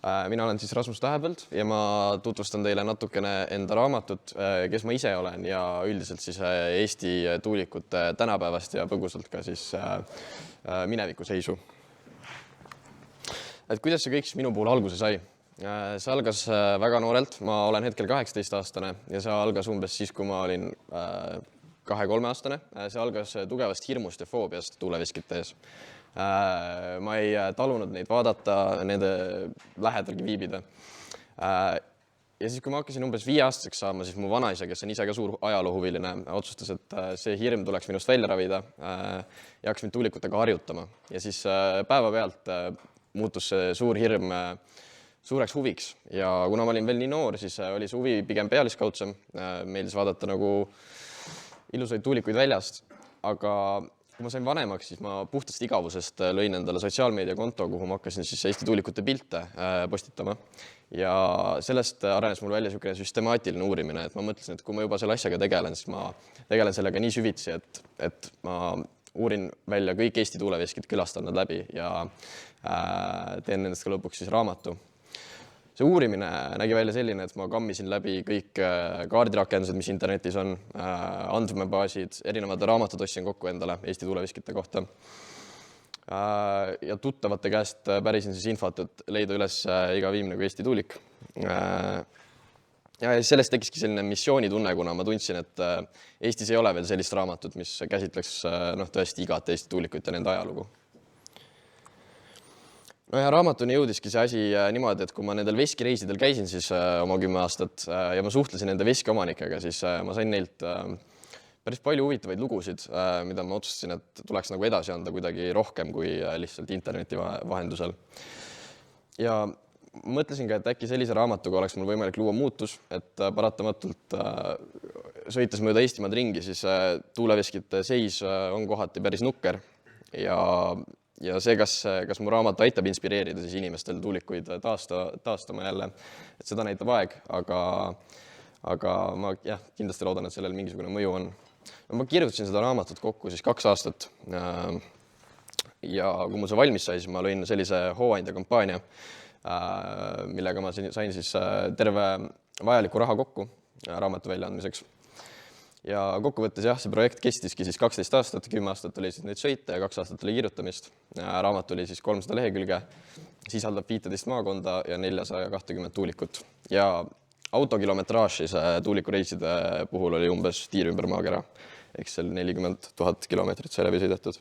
Mina olen siis Rasmus Tähepõld ja ma tutvustan teile natukene enda raamatut, kes ma ise olen ja üldiselt siis Eesti tuulikute tänapäevast ja põgusalt ka siis mineviku seisu. Et kuidas see kõik siis minu puhul alguse sai? See algas väga noorelt, ma olen hetkel 18-aastane ja see algas umbes siis, kui ma olin 2-3-aastane. See algas tugevast hirmust ja foobiast tuuleveskite ees. Ma ei talunud neid vaadata, nende lähedalgi viibida. Ja siis, kui ma hakkasin umbes 5-aastaseks saama, siis mu vanaisa, kes on ise ka suur ajaloohuviline, otsustas, et see hirm tuleks minust välja ravida ja hakkas mind tuulikutega harjutama. Ja siis päevapealt muutus see suur hirm suureks huviks ja kuna ma olin veel nii noor, siis oli see huvi pigem pealiskaudsem. Meeldis vaadata nagu ilusaid tuulikuid väljast, aga kui ma sain vanemaks, siis ma puhtast igavusest lõin endale sotsiaalmeediakonto, kuhu ma hakkasin siis Eesti tuulikute pilte postitama. Ja sellest arenes mul välja niisugune süstemaatiline uurimine, et ma mõtlesin, et kui ma juba selle asjaga tegelen, siis ma tegelen sellega nii süvitsi, et ma uurin välja kõik Eesti tuuleveskid, külastan nad läbi ja teen nendest ka lõpuks siis raamatu. See uurimine nägi välja selline, et ma kammisin läbi kõik kaardirakendused, mis internetis on, andmebaasid, erinevad raamatud ostsin kokku endale Eesti tuuleveskite kohta. Ja tuttavate käest pärisin siis infot, et leida üles iga viimne kui Eesti tuulik. Ja sellest tekiski selline missioonitunne, kuna ma tundsin, et Eestis ei ole veel sellist raamatut, mis käsitleks tõesti igat Eesti tuulikut ja nende ajalugu. No ja raamatuni jõudiski see asi niimoodi, et kui ma nendel veskireisidel käisin siis oma 10 aastat ja ma suhtlesin nende veskiomanikega, siis ma sain neilt päris palju huvitavaid lugusid, mida ma otsustasin, et tuleks nagu edasi anda kuidagi rohkem kui lihtsalt interneti vahendusel. Ja mõtlesin ka, et äkki sellise raamatuga oleks mul võimalik luua muutus, et paratamatult sõites mööda Eestimaad ringi, siis tuuleveskite seis on kohati päris nukker ja see, kas mu raamat aitab inspireerida siis inimestel tuulikuid taastama jälle, et seda näitab aeg, aga ma kindlasti loodan, et sellel mingisugune mõju on. Ma kirjutasin seda raamatut kokku siis 2 aastat ja kui mul see valmis sai, siis ma lõin sellise hooandja kampaania, millega ma sain siis terve vajaliku raha kokku raamatu väljaandmiseks. Ja kokkuvõttes see projekt kestiski siis 12 aastat, 10 aastat oli siis neid sõite ja 2 aastat oli kirjutamist. Raamat oli siis 300 lehekülge, sisaldab 15 maakonda ja 420 tuulikut. Ja autokilometraaž siis tuulikureiside puhul oli umbes tiir ümber maakera, ehk seal 40 000 kilomeetrit sai läbi sõidetud.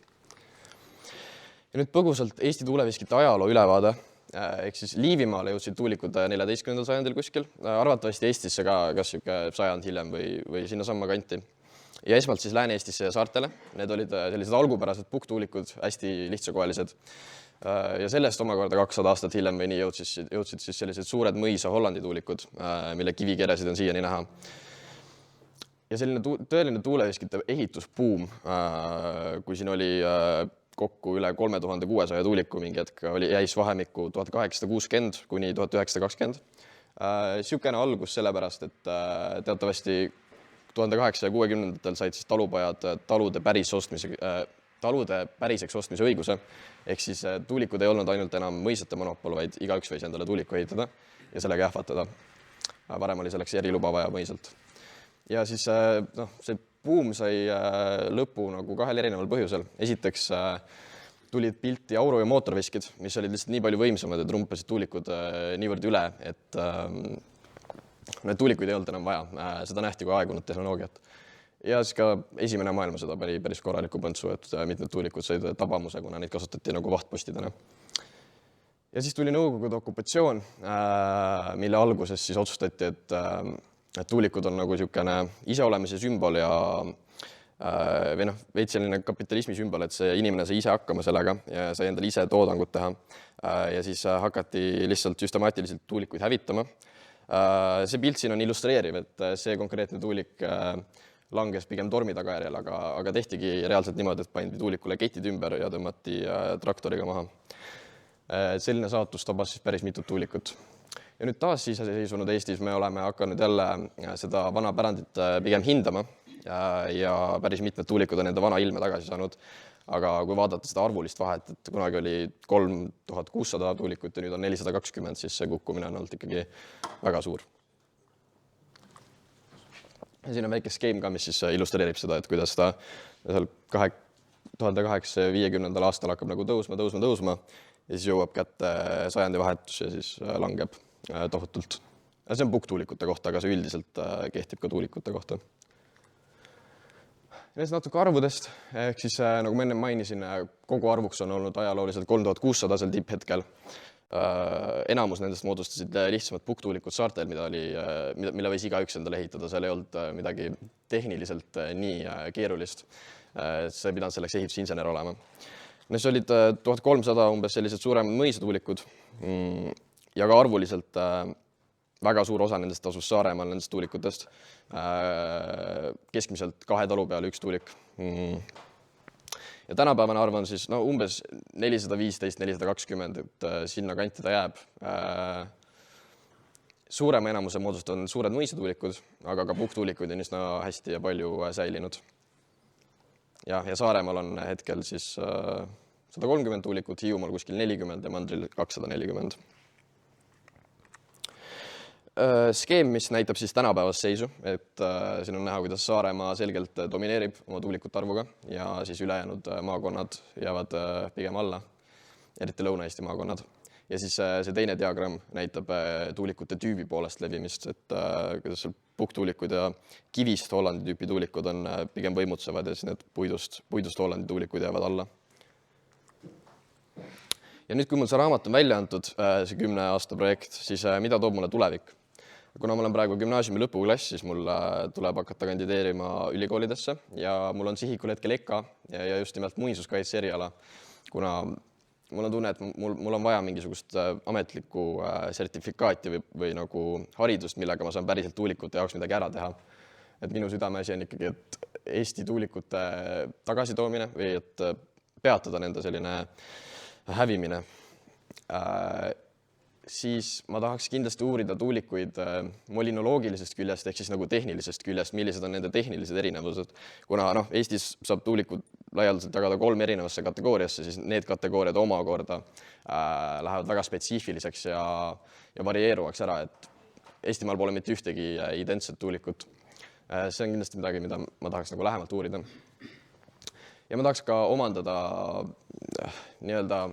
Ja nüüd põgusalt Eesti tuuleveskite ajaloo ülevaade. Ehk siis Liivimaale jõudsid tuulikud 14. sajandil kuskil, arvatavasti Eestisse ka kas sajand hiljem või sinna samma kanti. Ja esmalt siis Lääne-Eestisse ja saartele. Need olid sellised algupärased pukktuulikud, hästi lihtsakoelised. Ja sellest omakorda 200 aastat hiljem või nii jõudsid siis sellised suured mõisa Hollandi tuulikud, mille kivikeresid on siiani näha. Ja selline tõeline tuuleveskite ehitusbuum, kui siin oli kokku üle 3600 tuuliku mingi hetk jäis vahemikku 1860 kuni 1920. Siukene algus sellepärast, et teatavasti 1860-ndatel said siis talupajad talude päriseks ostmise õiguse. Ehk siis tuulikud ei olnud ainult enam mõisate monopol, vaid igaüks võis endale tuuliku ehitada ja sellega ähvatada. Varem oli selleks eriluba vaja mõisalt. Ja siis see buum sai lõpu nagu 2 erineval põhjusel. Esiteks tulid pilti auru- ja mootorveskid, mis olid lihtsalt nii palju võimsamad, et rumpasid tuulikud niivõrd üle, et need tuulikuid ei olnud enam vaja. Seda nähti kui aegunud tehnoloogiat. Ja siis ka esimene maailmasõda päris korraliku põntsu, et mitmed tuulikud said tabamuse, kuna neid kasutati nagu vahtpostidena. Ja siis tuli Nõukogude okupatsioon, mille alguses siis otsustati, et tuulikud on nagu niisugune iseolemise sümbol ja veits selline kapitalismi sümbol, et see inimene sai ise hakkama sellega ja sai endale ise toodangut teha. Ja siis hakati lihtsalt süstemaatiliselt tuulikuid hävitama. See pilt siin on illustreeriv, et see konkreetne tuulik langes pigem tormi tagajärjel, aga tehtigi reaalselt niimoodi, et pandi tuulikule ketid ümber ja tõmmati traktoriga maha. Selline saatus tabas siis päris mitut tuulikut. Ja nüüd taas iseseisvunud Eestis me oleme hakanud jälle seda vana pärandit pigem hindama ja päris mitmed tuulikud on enda vana ilme tagasi saanud. aga kui vaadata seda arvulist vahet, et kunagi oli 3600 tuulikut ja nüüd on 420, siis see kukkumine on olnud ikkagi väga suur. Ja siin on väike skeem ka, mis siis illustreerib seda, et kuidas ta seal 1850. aastal hakkab nagu tõusma ja siis jõuab kätte sajandi vahetus ja siis langeb tohutult. Ja see on pukktuulikute kohta, aga see üldiselt kehtib ka tuulikute kohta. Ja siis natuke arvudest, ehk siis nagu ma enne mainisin, kogu arvuks on olnud ajalooliselt 3600 seal tipphetkel. Enamus nendest moodustasid lihtsamad pukktuulikud saartel, mille võis igaüks endale ehitada, seal ei olnud midagi tehniliselt nii keerulist. See ei pidanud selleks ehitusinsener olema. Need olid 1300 umbes sellised suuremad mõisatuulikud ja ka arvuliselt väga suur osa nendest asus Saaremaal nendest tuulikutest. Keskmiselt 2 talu peale 1 tuulik. Ja tänapäevane arv on siis umbes 415-420, et sinna kanti ta jääb. Suurema enamuse moodustavad suured mõisatuulikud, aga ka pukktuulikud on üsna hästi ja palju säilinud. Ja Saaremaal on hetkel siis 130 tuulikut, Hiiumaal kuskil 40 ja mandril 240. Skeem, mis näitab siis tänapäevast seisu, et siin on näha, kuidas Saaremaa selgelt domineerib oma tuulikute arvuga ja siis ülejäänud maakonnad jäävad pigem alla, eriti Lõuna-Eesti maakonnad. Ja siis see teine diagramm näitab tuulikute tüübi poolest levimist, et kuidas pukktuulikud ja kivist Hollandi tüüpi tuulikud on pigem võimutsevad ja siis need puidust Hollandi tuulikud jäävad alla. Ja nüüd, kui mul see raamat on välja antud, see 10 aasta projekt, siis mida toob mulle tulevik? Kuna ma olen praegu gümnaasiumi lõpuklass, siis mul tuleb hakata kandideerima ülikoolidesse ja mul on sihikul hetkel EKA ja just nimelt muinsuskaitse eriala, kuna mul on tunne, et mul on vaja mingisugust ametlikku sertifikaati või nagu haridust, millega ma saan päriselt tuulikute jaoks midagi ära teha. Et minu südameasi on ikkagi, et Eesti tuulikute tagasitoomine või et peatada nende selline hävimine. Siis ma tahaks kindlasti uurida tuulikuid molinoloogilisest küljest ehk siis nagu tehnilisest küljest, millised on nende tehnilised erinevused. Kuna Eestis saab tuulikud laialdaselt jagada 3 erinevasse kategooriasse, siis need kategooriad omakorda lähevad väga spetsiifiliseks ja varieeruvaks ära, et Eestimaal pole mitte ühtegi identset tuulikut. See on kindlasti midagi, mida ma tahaks nagu lähemalt uurida. Ja ma tahaks ka omandada nii-öelda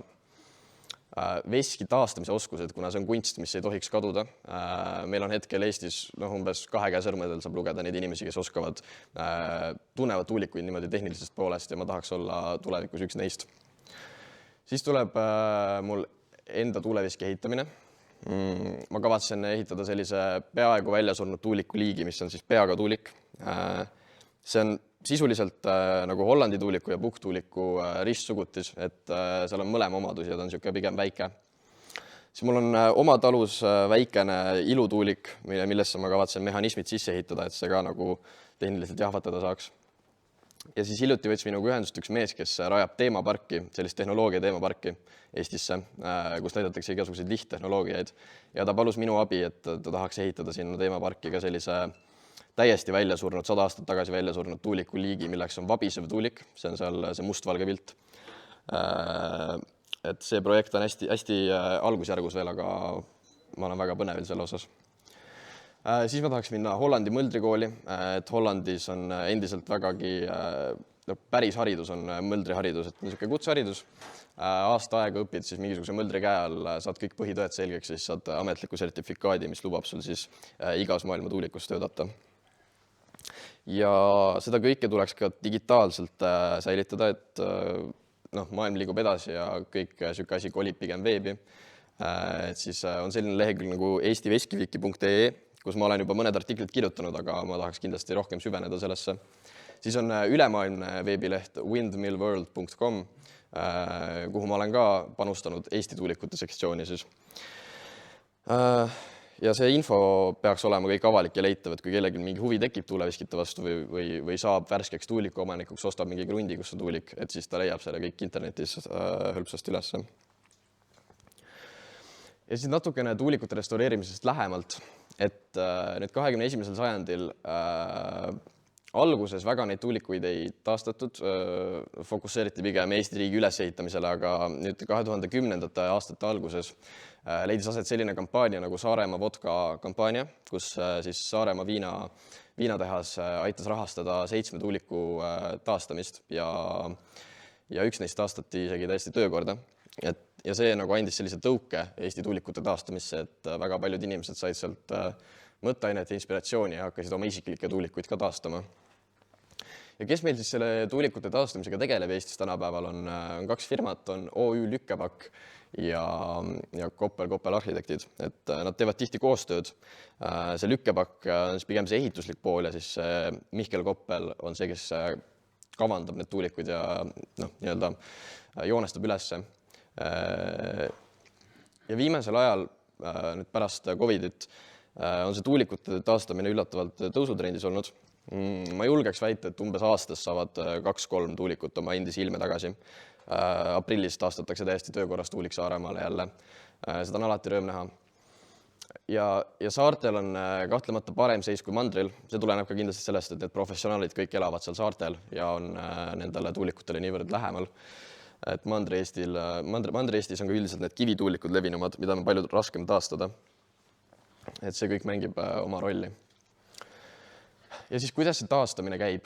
veski taastamise oskused, kuna see on kunst, mis ei tohiks kaduda. Meil on hetkel Eestis umbes 2 käe sõrmedel saab lugeda neid inimesi, kes oskavad, tunnevad tuulikuid niimoodi tehnilisest poolest ja ma tahaks olla tulevikus üks neist. Siis tuleb mul enda tuuleveski ehitamine. Ma kavatsen ehitada sellise peaaegu välja surnud tuuliku liigi, mis on siis peaga tuulik. See on sisuliselt nagu Hollandi tuuliku ja pukktuuliku ristsugutis, et seal on mõlema omadusi ja ta on niisugune pigem väike. Siis mul on oma talus väikene ilutuulik, millesse ma kavatsen mehhanismid sisse ehitada, et see ka nagu tehniliselt jahvatada saaks. Ja siis hiljuti võttis minuga ühendust üks mees, kes rajab teemaparki, sellist tehnoloogia teemaparki Eestisse, kus näidatakse igasuguseid lihttehnoloogiaid. Ja ta palus minu abi, et ta tahaks ehitada sinna teemaparki ka sellise täiesti välja surnud, 100 aastat tagasi välja surnud tuuliku liigi, milleks on vabisev tuulik. See on seal see mustvalge pilt. Et see projekt on hästi algusjärgus veel, aga ma olen väga põnevil selle osas. Siis ma tahaks minna Hollandi mõldrikooli, et Hollandis on endiselt vägagi päris haridus on mõldriharidus, et niisugune kutseharidus. Aasta aega õpid siis mingisuguse mõldri käe all, saad kõik põhitõed selgeks, siis saad ametliku sertifikaadi, mis lubab sul siis igas maailma tuulikus töötada. Ja seda kõike tuleks ka digitaalselt säilitada, et maailm liigub edasi ja kõik siuke asi kolib pigem veebi. Et siis on selline lehekülg nagu estiveskiviki.ee, kus ma olen juba mõned artiklid kirjutanud, aga ma tahaks kindlasti rohkem süveneda sellesse. Siis on ülemaailmne veebileht windmillworld.com, kuhu ma olen ka panustanud Eesti tuulikute sektsiooni siis. Ja see info peaks olema kõik avalik ja leitav, et kui kellelgi mingi huvi tekib tuuleveskite vastu või saab värskeks tuuliku omanikuks, ostab mingi krundi, kus on tuulik, et siis ta leiab selle kõik internetis hõlpsasti üles. Ja siis natukene tuulikute restaureerimisest lähemalt, et nüüd 21. sajandil Alguses väga neid tuulikuid ei taastatud, fokusseeriti pigem Eesti riigi ülesehitamisele, aga nüüd 2010. aastate alguses leidis aset selline kampaania nagu Saaremaa vodka kampaania, kus siis Saaremaa viinatehas aitas rahastada 7 tuuliku taastamist ja üks neist taastati isegi täiesti töökorda. Ja see nagu andis sellise tõuke Eesti tuulikute taastamisse, et väga paljud inimesed said sealt mõtteainet ja inspiratsiooni ja hakkasid oma isiklikke tuulikuid ka taastama. Ja kes meil siis selle tuulikute taastamisega tegeleb Eestis tänapäeval on 2 firmat, on OÜ Lükkepakk ja Koppel arhitektid, et nad teevad tihti koostööd. See Lükkepakk on pigem see ehituslik pool ja siis Mihkel Koppel on see, kes kavandab need tuulikuid ja nii-öelda joonestab ülesse. Ja viimasel ajal, nüüd pärast Covidit, on see tuulikute taastamine üllatavalt tõusutrendis olnud. Ma julgeks väita, et umbes aastas saavad 2-3 tuulikut oma endise ilme tagasi. Aprillis taastatakse täiesti töökorras tuulik Saaremaale jälle. Seda on alati rõõm näha. Ja saartel on kahtlemata parem seis kui mandril. See tuleneb ka kindlasti sellest, et need professionaalid kõik elavad seal saartel ja on nendele tuulikutele niivõrd lähemal. Et Mandri-Eestis on ka üldiselt need kivituulikud levinumad, mida on palju raskem taastada. Et see kõik mängib oma rolli. Ja siis kuidas see taastamine käib?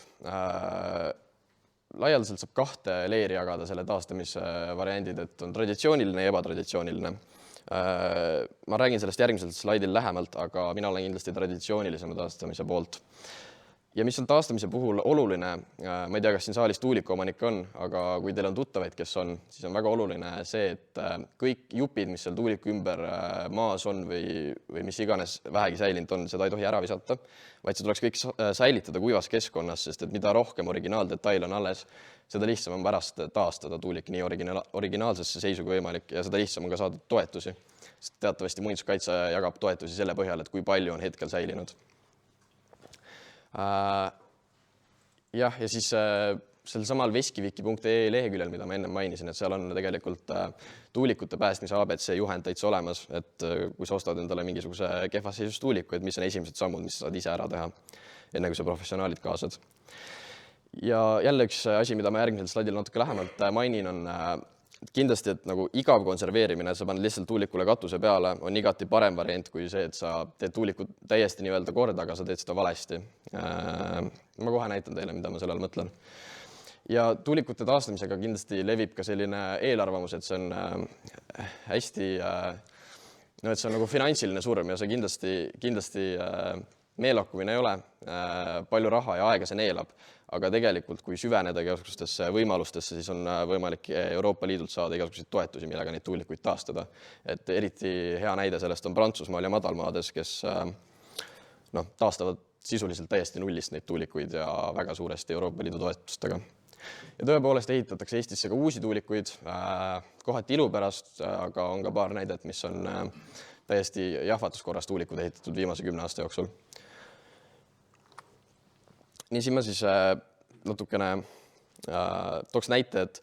Laialdaselt saab 2 leeri jagada selle taastamise variandid, et on traditsiooniline ja ebatraditsiooniline. Ma räägin sellest järgmisel slaidil lähemalt, aga mina olen kindlasti traditsioonilisema taastamise poolt. Ja mis on taastamise puhul oluline, ma ei tea, kas siin saalis tuulikuomanik on, aga kui teil on tuttavaid, kes on, siis on väga oluline see, et kõik jupid, mis seal tuuliku ümber maas on või mis iganes vähegi säilinud on, seda ei tohi ära visata, vaid see tuleks kõik säilitada kuivas keskkonnas, sest et mida rohkem originaaldetail on alles, seda lihtsam on pärast taastada tuulik nii originaalsesse seisu kui võimalik ja seda lihtsam on ka saada toetusi. Sest teatavasti muinsuskaitse jagab toetusi selle põhjal, et kui palju on hetkel säilinud. Ja siis sel samal veskiviki.ee leheküljel, mida ma enne mainisin, et seal on tegelikult tuulikute päästmise ABC juhend täitsa olemas, et kui sa ostad endale mingisuguse kehvas seisus tuuliku, et mis on esimesed sammud, mis saad ise ära teha, enne kui sa professionaalid kaasad. Ja jälle üks asi, mida ma järgmisel slaidil natuke lähemalt mainin, on kindlasti, et nagu igav konserveerimine, sa paned lihtsalt tuulikule katuse peale, on igati parem variant kui see, et sa teed tuulikud täiesti nii-öelda korda, aga sa teed seda valesti. Ma kohe näitan teile, mida ma selle all mõtlen. Ja tuulikute taastamisega kindlasti levib ka selline eelarvamus, et see on hästi, et see on nagu finantsiline surm ja see kindlasti meelakkumine ei ole, palju raha ja aega see neelab, aga tegelikult kui süveneda igasugustesse võimalustesse, siis on võimalik Euroopa Liidult saada igasuguseid toetusi, millega neid tuulikuid taastada. Et eriti hea näide sellest on Prantsusmaal ja madalmaades, kes taastavad sisuliselt täiesti nullist neid tuulikuid ja väga suuresti Euroopa Liidu toetustega. Ja tõepoolest ehitatakse Eestisse ka uusi tuulikuid, kohati ilu pärast, aga on ka paar näidet, mis on täiesti jahvatuskorras tuulikud ehitatud viimase 10 aasta jooksul. Nii siin ma siis natukene tooks näite, et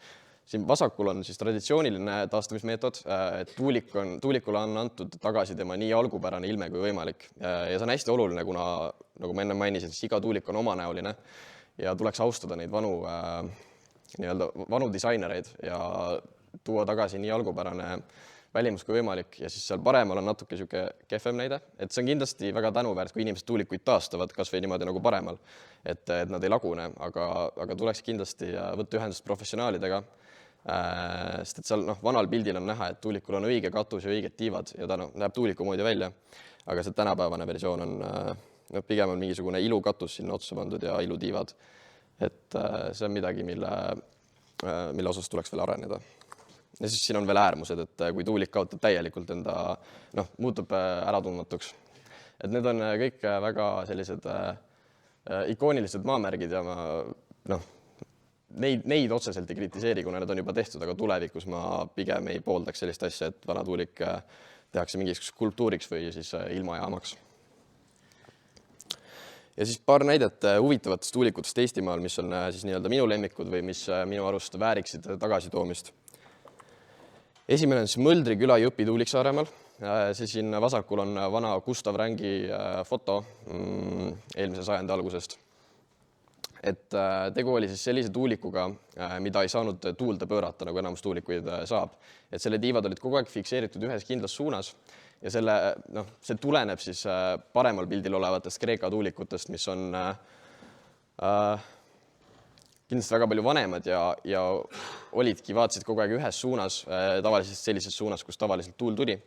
siin vasakul on siis traditsiooniline taastamismeetod, et tuulikule on antud tagasi tema nii algupärane ilme kui võimalik. Ja see on hästi oluline, kuna, nagu ma enne mainisin, siis iga tuulik on omanäoline ja tuleks austada neid vanu disainereid ja tuua tagasi nii algupärane välimus kui võimalik ja siis seal paremal on natuke siuke kehvem näide, et see on kindlasti väga tänuväärt, kui inimesed tuulikuid taastavad kas või niimoodi nagu paremal, et nad ei lagune, aga tuleks kindlasti võtta ühendust professionaalidega, sest et seal vanal pildil on näha, et tuulikul on õige katus ja õiged tiivad ja ta näeb tuuliku moodi välja, aga see tänapäevane versioon on pigem on mingisugune ilukatus sinna otsa pandud ja ilutiivad, et see on midagi, mille osas tuleks veel areneda. Ja siis siin on veel äärmused, et kui tuulik kaotab täielikult enda, muutub äratundmatuks. Et need on kõik väga sellised ikoonilised maamärgid ja ma neid otseselt ei kritiseeri, kuna need on juba tehtud, aga tulevikus ma pigem ei pooldaks sellist asja, et vana tuulik tehakse mingiks skulptuuriks või siis ilmajaamaks. Ja siis paar näidet huvitavatest tuulikutest Eestimaal, mis on siis nii-öelda minu lemmikud või mis minu arust vääriksid tagasitoomist. Esimene on siis Mõldri küla Jõpi tuulik Saaremaal. See siin vasakul on vana Gustav Rängi foto eelmise sajandi algusest. et tegu oli siis sellise tuulikuga, mida ei saanud tuulde pöörata, nagu enamus tuulikuid saab. Et selle tiivad olid kogu aeg fikseeritud ühes kindlas suunas ja see tuleneb siis paremal pildil olevatest Kreeka tuulikutest, mis on kindlasti väga palju vanemad ja vaatasid kogu aeg ühes suunas, tavaliselt sellises suunas, kus tavaliselt tuul tuli.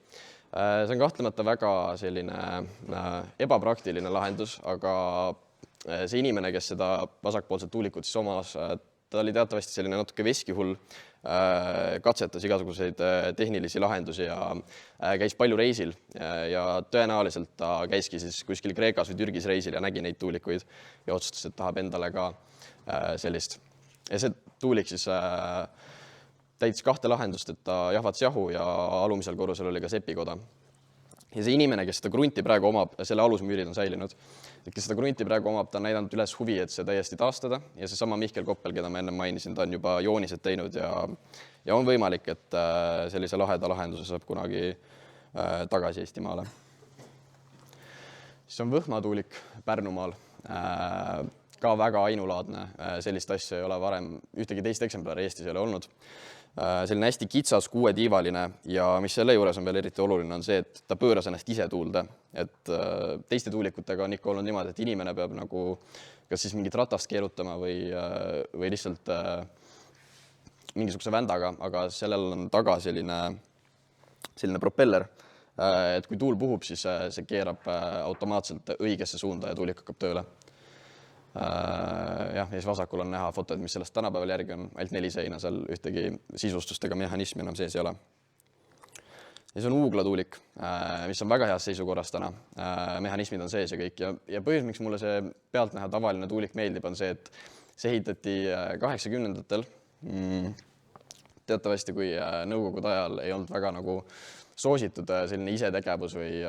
See on kahtlemata väga selline ebapraktiline lahendus, aga see inimene, kes seda vasakpoolset tuulikut siis omas, ta oli teatavasti selline natuke veskihull, katsetas igasuguseid tehnilisi lahendusi ja käis palju reisil ja tõenäoliselt ta käiski siis kuskil Kreekas või Türgis reisil ja nägi neid tuulikuid ja otsustas, et tahab endale ka sellist. Ja see tuulik siis täitis 2 lahendust, et ta jahvatas jahu ja alumisel korrusel oli ka sepikoda. Ja see inimene, kes seda krunti praegu omab, selle alusmüürid on säilinud, kes seda krunti praegu omab, ta on näidanud üles huvi, et see täiesti taastada ja see sama Mihkel Koppel, keda ma enne mainisin, ta on juba joonised teinud ja on võimalik, et sellise laheda lahenduse saab kunagi tagasi Eestimaale. Siis on Võhma tuulik Pärnumaal, ka väga ainulaadne, sellist asja ei ole varem, ühtegi teist eksemplari Eestis ei ole olnud. Selline hästi kitsas 6-tiivaline ja mis selle juures on veel eriti oluline on see, et ta pööras ennast ise tuulde. Et teiste tuulikutega on ikka olnud niimoodi, et inimene peab nagu kas siis mingit ratast keerutama või lihtsalt mingisuguse vändaga, aga sellel on taga selline propeller. Et kui tuul puhub, siis see keerab automaatselt õigesse suunda ja tuulik hakkab tööle. Ja siis vasakul on näha fotod, mis sellest tänapäeval järgi on ainult 4 seina, seal ühtegi sisustustega mehhanismi enam sees ei ole. Ja see on Uugla-tuulik, mis on väga heas seisukorras täna. Mehhanismid on sees ja kõik. Ja põhjus, miks mulle see pealtnäha tavaline tuulik meeldib, on see, et see ehitati 80-ndatel. Teatavasti, kui nõukogude ajal ei olnud väga nagu soositud selline isetegevus või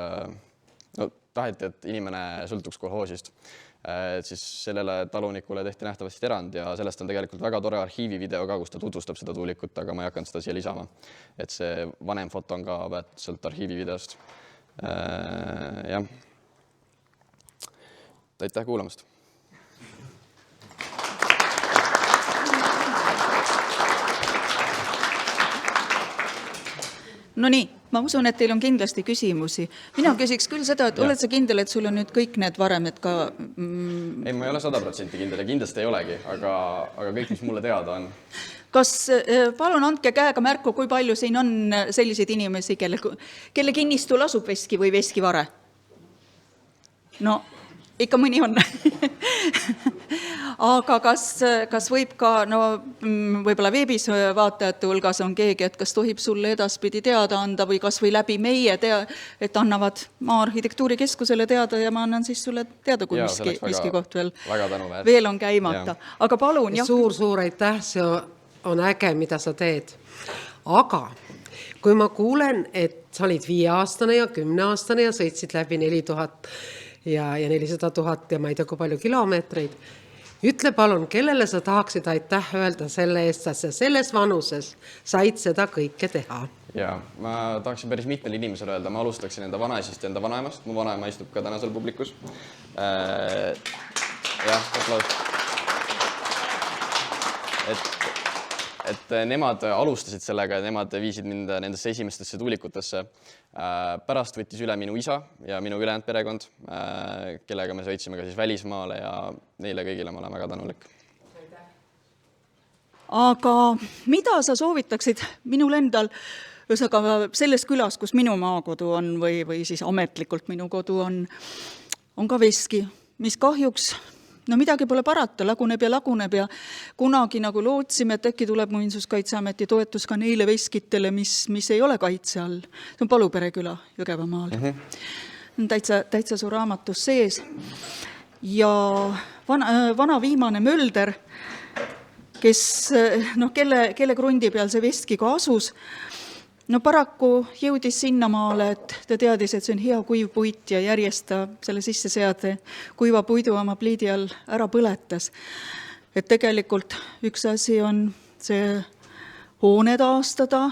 taheti, et inimene sõltuks kolhoosist. Siis sellele talunikule tehti nähtavasti erand ja sellest on tegelikult väga tore arhiivivideo ka, kus ta tutvustab seda tuulikut, aga ma ei hakanud seda siia lisama. Et see vanem foto on ka võetud sealt arhiivivideost. Jah. Aitäh kuulamast! No nii, ma usun, et teil on kindlasti küsimusi. Mina küsiks küll seda, et oled sa kindel, et sul on nüüd kõik need varemed ka... Ei, ma ei ole 100% kindel ja kindlasti ei olegi, aga kõik, mis mulle teada on. Kas palun andke käega märku, kui palju siin on selliseid inimesi, kelle kinnistul asub veski või veskivare? No, ikka mõni on. Aga kas võib ka, võib-olla veebis vaatajate hulgas on keegi, et kas tohib sulle edaspidi teada anda või kas või läbi meie et annavad Maa Arhitektuurikeskusele teada ja ma annan siis sulle teada, kui miski koht veel on käimata. Aga palun, jah. Suur aitäh, see on äge, mida sa teed. Aga kui ma kuulen, et sa olid 5-aastane ja 10-aastane ja sõitsid läbi 4000 ja 400 000 ja ma ei tea, kui palju kilomeetreid, ütle palun, kellele sa tahaksid aitäh öelda selle eest, sa selles vanuses said seda kõike teha? Ja, ma tahaksin päris mitmel inimesele öelda, ma alustaksin enda vanaisist ja enda vanaemast. Mu vanaema istub ka tänasel publikus. Jah, aplaus. Et nemad alustasid sellega ja nemad viisid mind nendesse esimestesse tuulikutesse. Pärast võttis üle minu isa ja minu ülejäänud perekond, kellega me sõitsime ka siis välismaale ja neile kõigile ma olen väga tänulik. Aga mida sa soovitaksid minul endal selles külas, kus minu maakodu on või siis ametlikult minu kodu on ka veski, mis kahjuks midagi pole parata, laguneb ja kunagi nagu lootsime, et äkki tuleb Muinsuskaitseameti toetus ka neile veskitele, mis ei ole kaitse all. See on Palupere küla Jõgevamaal. Täitsa su raamatus sees. Ja vana viimane Mölder, kelle krundi peal see veski ka asus, paraku jõudis sinnamaale, et ta teadis, et see on hea kuiv puit ja järjest ta selle sisse seade kuiva puidu oma pliidi all ära põletas. Et tegelikult üks asi on see hoone taastada,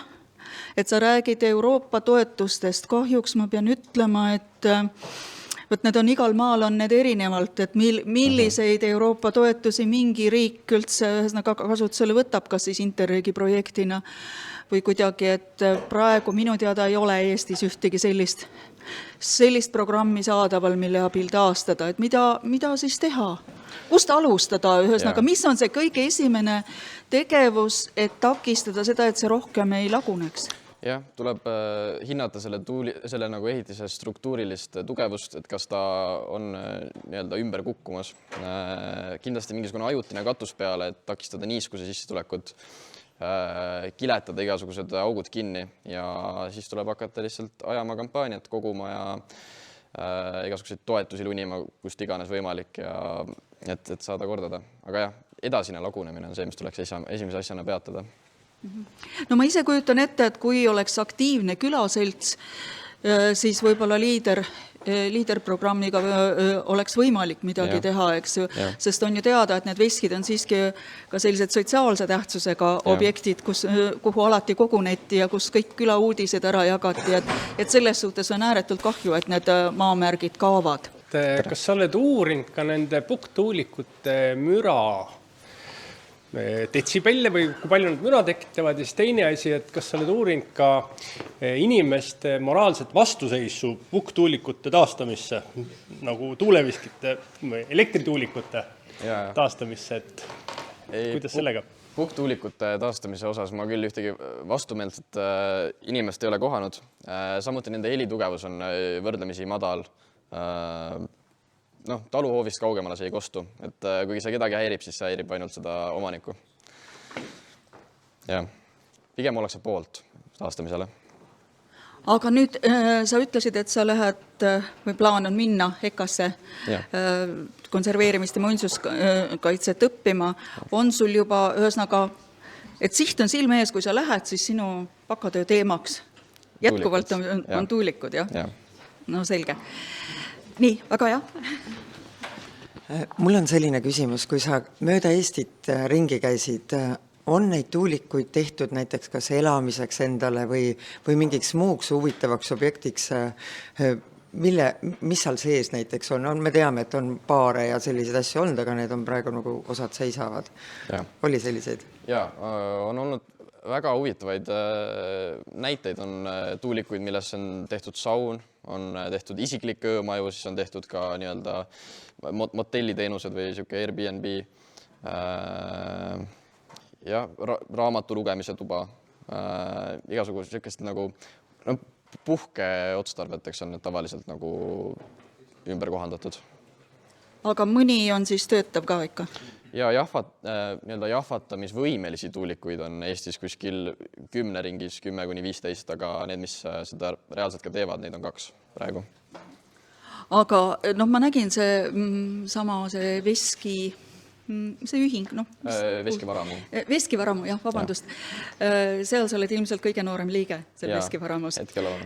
et sa räägid Euroopa toetustest. Kahjuks ma pean ütlema, et Vot need on igal maal on need erinevalt, et milliseid Euroopa toetusi mingi riik üldse ühesõnaga kasutusele võtab, kas siis Interregi projektina või kuidagi, et praegu minu teada ei ole Eestis ühtegi sellist programmi saadaval, mille abil taastada, et mida siis teha? Kust alustada ühesõnaga, mis on see kõige esimene tegevus, et takistada seda, et see rohkem ei laguneks? Jah, tuleb hinnata selle nagu ehitise struktuurilist tugevust, et kas ta on nii-öelda ümber kukkumas. Kindlasti mingisugune ajutine katus peale, et takistada niiskuse sissetulekut, kiletada igasugused augud kinni ja siis tuleb hakata lihtsalt ajama kampaaniat, koguma ja igasuguseid toetusi lunima, kust iganes võimalik ja et saada kordada. Aga jah, edasine lagunemine on see, mis tuleks esimese asjana peatada. No ma ise kujutan ette, et kui oleks aktiivne külaselts, siis võib-olla liiderprogrammiga oleks võimalik midagi teha, eks ju, sest on ju teada, et need veskid on siiski ka sellised sotsiaalse tähtsusega objektid, kuhu alati koguneti ja kus kõik külauudised ära jagati, et selles suhtes on ääretult kahju, et need maamärgid kaovad. Kas sa oled uurinud ka nende pukktuulikute müra detsibelle või kui palju nad müra tekitavad ja siis teine asi, et kas sa oled uurinud ka inimeste moraalset vastuseisu pukktuulikute taastamisse, nagu tuuleveskite või elektrituulikute taastamisse, et kuidas sellega? Pukktuulikute taastamise osas ma küll ühtegi vastumeelset inimest ei ole kohanud. Samuti nende helitugevus on võrdlemisi madal. Taluhoovist kaugemale see ei kostu, et kuigi see kedagi häirib, siis see häirib ainult seda omanikku. Ja, pigem ollakse poolt taastamisele. Aga nüüd sa ütlesid, et sa lähed või plaan on minna EKA-sse konserveerimist ja muinsuskaitset õppima. On sul juba ühesõnaga, et siht on silme ees, kui sa lähed, siis sinu bakatöö teemaks jätkuvalt on tuulikud, jah? No selge. Nii, väga jah. Mul on selline küsimus, kui sa mööda Eestit ringi käisid, on neid tuulikuid tehtud näiteks kas elamiseks endale või mingiks muuks huvitavaks objektiks, mis seal sees näiteks on? Me teame, et on baare ja selliseid asju olnud, aga need on praegu nagu osad seisavad. Oli selliseid? Jaa, on olnud väga huvitavaid näiteid, on tuulikuid, milles on tehtud saun, on tehtud isiklik öömaju, siis on tehtud ka nii-öelda motelliteenused või siuke Airbnb ja raamatu lugemise tuba, igasugused siukest nagu puhkeotstarveteks on need tavaliselt nagu ümber kohandatud. Aga mõni on siis töötav ka ikka? Ja jahvatamisvõimelisi tuulikuid on Eestis kuskil 10 ringis, 10–15, aga need, mis seda reaalselt ka teevad, neid on 2 praegu. Aga ma nägin see Veski, see ühing, Veskivaramu. Veskivaramu, jah, vabandust. Seal sa oled ilmselt kõige noorem liige, seal Veskivaramus. Hetkel on.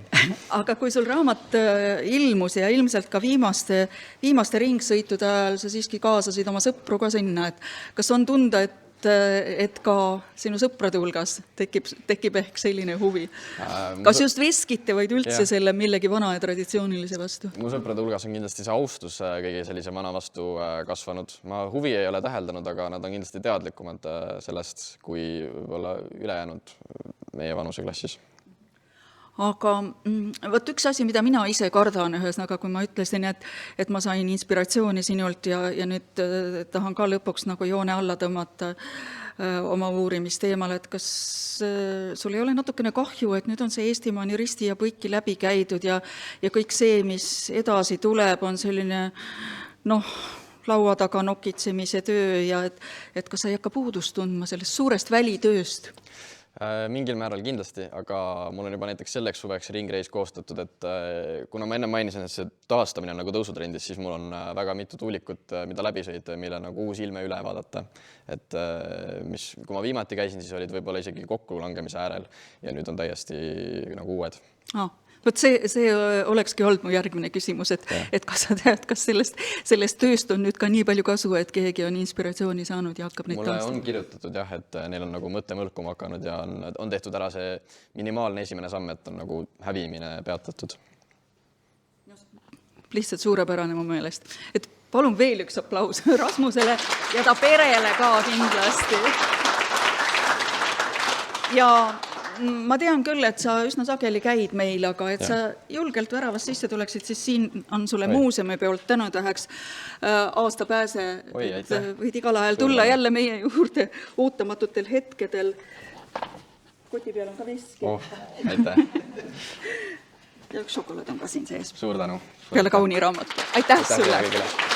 Aga kui sul raamat ilmus ja ilmselt ka viimaste ringsõitude ajal sa siiski kaasasid oma sõpru ka sinna, et kas on tunda, et ka sinu sõprade hulgas tekib ehk selline huvi? Kas just veskite, vaid üldse selle millegi vana ja traditsioonilise vastu? Mu sõprade hulgas on kindlasti see austus kõige sellise vana vastu kasvanud. Ma huvi ei ole täheldanud, aga nad on kindlasti teadlikumad sellest, kui võib-olla ülejäänud meie vanuseklassis. Aga võt üks asi, mida mina ise kardan, ühesõnaga, kui ma ütlesin, et ma sain inspiratsiooni sinult ja nüüd tahan ka lõpuks nagu joone alla tõmmata oma uurimisteemal, et kas sul ei ole natukene kahju, et nüüd on see Eestimaani risti ja põiki läbi käidud ja kõik see, mis edasi tuleb, on selline laua taga nokitsemise töö ja et kas sa ei hakka puudust tundma sellest suurest välitööst? Mingil määral kindlasti, aga mul on juba näiteks selleks suveks ringreis koostatud, et kuna ma enne mainisin, et see taastamine on nagu tõusutrendis, siis mul on väga mitu tuulikut, mida läbi sõita, mille nagu uus ilme üle vaadata. Et kui ma viimati käisin, siis olid võib-olla isegi kokkulangemise äärel ja nüüd on täiesti nagu uued. Võt see olekski olnud mu järgmine küsimus, et kas sa tead, kas sellest tööst on nüüd ka nii palju kasu, et keegi on inspiratsiooni saanud ja hakkab neid taastama? Mulle on kirjutatud jah, et neil on nagu mõte mõlkuma hakanud ja on tehtud ära see minimaalne esimene samm, et on nagu hävimine peatatud. lihtsalt suurepärane mu meelest. Et palun veel üks aplaus Rasmusele ja ta perele ka kindlasti. Ja ma tean küll, et sa üsna sageli käid meil, aga et sa julgelt väravast sisse tuleksid, siis siin on sulle muuseumi pealt tänutäheks aastapääse. Võid igal ajal tulla jälle meie juurde ootamatutel hetkedel. Koti peal on ka veski. Aitäh. Ja üks šokolaad on ka siin sees. Suur tänu. Peale kauni raamat. Aitäh sulle.